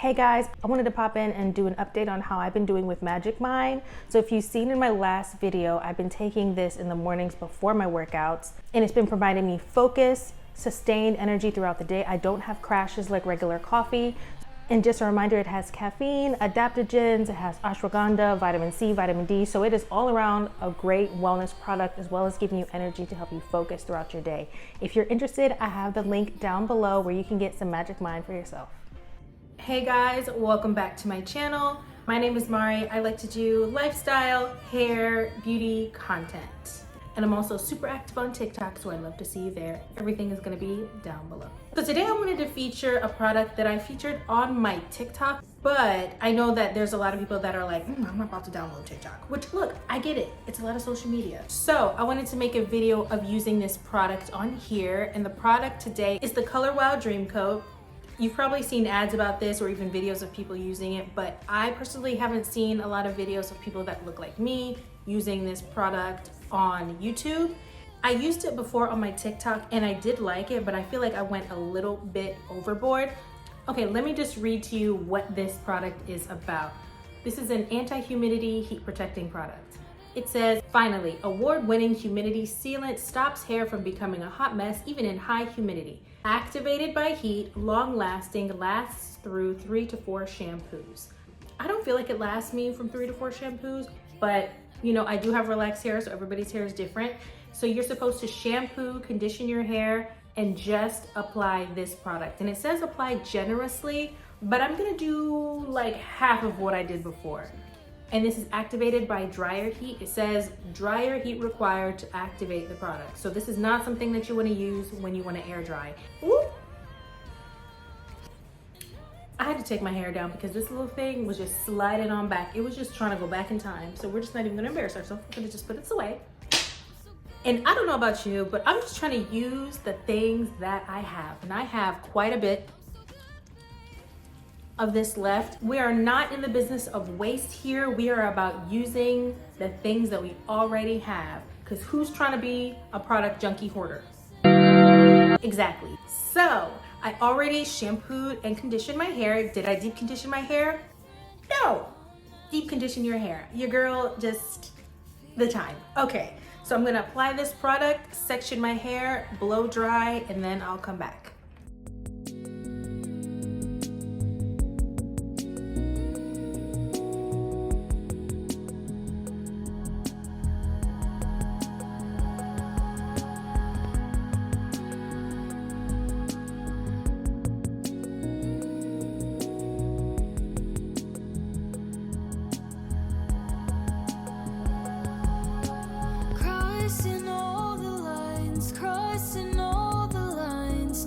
Hey guys, I wanted to pop in and do an update on how I've been doing with magicmind. So if you've seen in my last video, I've been taking this in the mornings before my workouts, and it's been providing me focus, sustained energy throughout the day. I don't have crashes like regular coffee. And just a reminder, it has caffeine, adaptogens, it has ashwagandha, vitamin C, vitamin D. So it is all around a great wellness product, as well as giving you energy to help you focus throughout your day. If you're interested, I have the link down below where you can get some magicmind for yourself. Hey guys, welcome back to my channel. My name is Mari. I like to do lifestyle, hair, beauty content. And I'm also super active on TikTok, so I'd love to see you there. Everything is gonna be down below. So today I wanted to feature a product that I featured on my TikTok, but I know that there's a lot of people that are like, I'm not about to download TikTok, which look, I get it. It's a lot of social media. So I wanted to make a video of using this product on here, and the product today is the Color Wow Dream Coat. You've probably seen ads about this or even videos of people using it, but I personally haven't seen a lot of videos of people that look like me using this product on YouTube. I used it before on my TikTok and I did like it, but I feel like I went a little bit overboard. Okay, let me just read to you what this product is about. This is an anti-humidity heat protecting product. It says, finally, award-winning humidity sealant stops hair from becoming a hot mess even in high humidity. Activated by heat, long-lasting, lasts through 3 to 4 shampoos. I don't feel like it lasts me from 3 to 4 shampoos, but you know, I do have relaxed hair, so everybody's hair is different. So you're supposed to shampoo, condition your hair, and just apply this product. And it says apply generously, but I'm gonna do like half of what I did before. And this is activated by dryer heat. It says dryer heat required to activate the product. So this is not something that you want to use when you want to air dry. Ooh. I had to take my hair down because this little thing was just sliding on back. It was just trying to go back in time. So we're just not even gonna embarrass ourselves. We're gonna just put this away. And I don't know about you, but I'm just trying to use the things that I have. And I have quite a bit of this left. We are not in the business of waste here. We are about using the things that we already have, because who's trying to be a product junkie hoarder? Exactly. So I already shampooed and conditioned my hair. Did I deep condition my hair? No. Deep condition your hair. Your girl, just the time. Okay, so I'm gonna apply this product, section my hair, blow dry, and then I'll come back. Crossing all the lines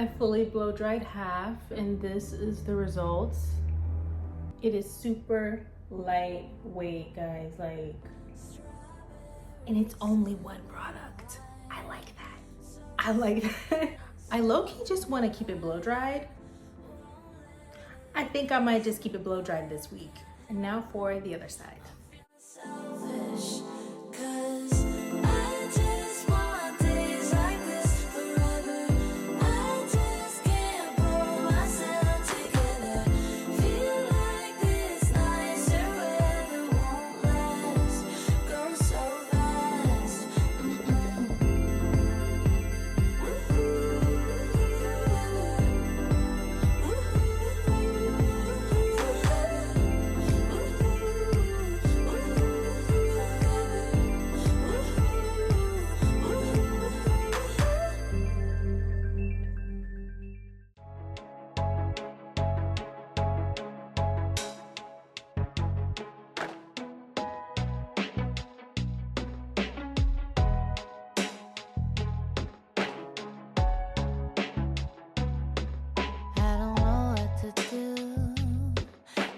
I fully blow dried half, and this is the results. It is super lightweight, guys, like, and it's only one product. I like that. I like that. I low-key just want to keep it blow dried. I think I might just keep it blow dried this week. And now for the other side.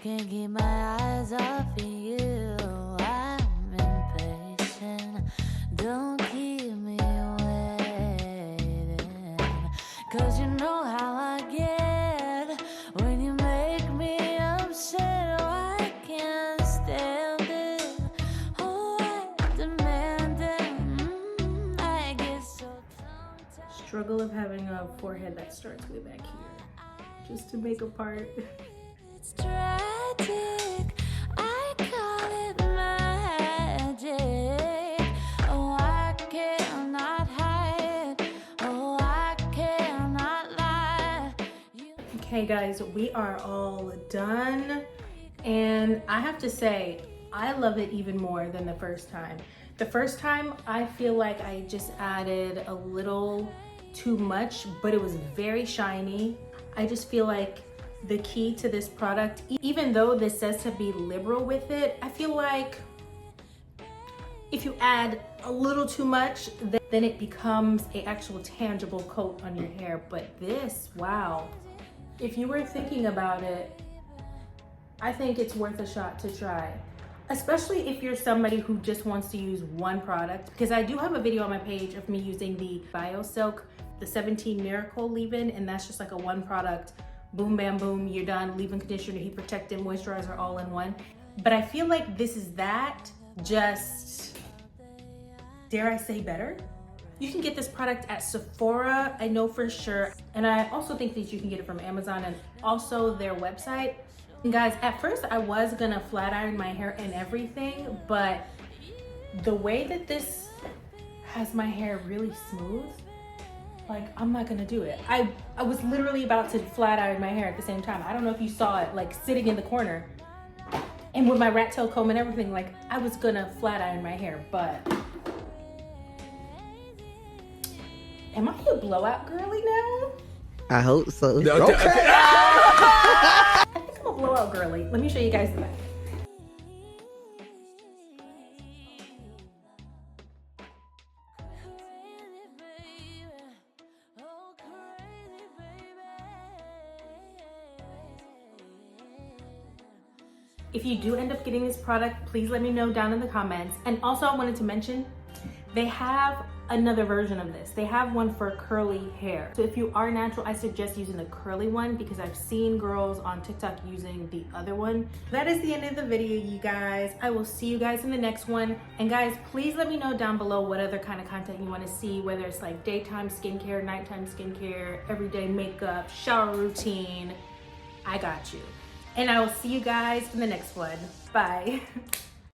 Can't keep my eyes off of you. I'm impatient. Don't keep me waiting. 'Cause you know how I get when you make me upset. Oh, I can't stand it. Oh, I demand it. I get so tongue-tied. Struggle of having a forehead that starts way back here, just to make a part. It's tragic, I call it magic. Oh, I cannot hide. Oh, I cannot lie. Okay guys, we are all done. And I have to say, I love it even more than the first time. The first time, I feel like I just added a little too much, but it was very shiny. I just feel like the key to this product, even though this says to be liberal with it, I feel like if you add a little too much, then it becomes an actual tangible coat on your hair. But this, wow. If you were thinking about it, I think it's worth a shot to try. Especially if you're somebody who just wants to use one product, because I do have a video on my page of me using the BioSilk, the 17 Miracle leave-in, and that's just like a one product. Boom, bam, boom, you're done. Leave-in conditioner, heat protectant, moisturizer, all in one. But I feel like this is that, just, dare I say, better? You can get this product at Sephora, I know for sure. And I also think that you can get it from Amazon and also their website. And guys, at first I was gonna flat iron my hair and everything, but the way that this has my hair really smooth, like, I'm not gonna do it. I was literally about to flat iron my hair at the same time. I don't know if you saw it, like sitting in the corner. And with my rat tail comb and everything, like I was gonna flat iron my hair, but. Am I a blowout girly now? I hope so. Okay. I think I'm a blowout girly. Let me show you guys the back. If you do end up getting this product, please let me know down in the comments. And also I wanted to mention, they have another version of this. They have one for curly hair. So if you are natural, I suggest using the curly one because I've seen girls on TikTok using the other one. That is the end of the video, you guys. I will see you guys in the next one. And guys, please let me know down below what other kind of content you want to see, whether it's like daytime skincare, nighttime skincare, everyday makeup, shower routine. I got you. And I will see you guys in the next one. Bye.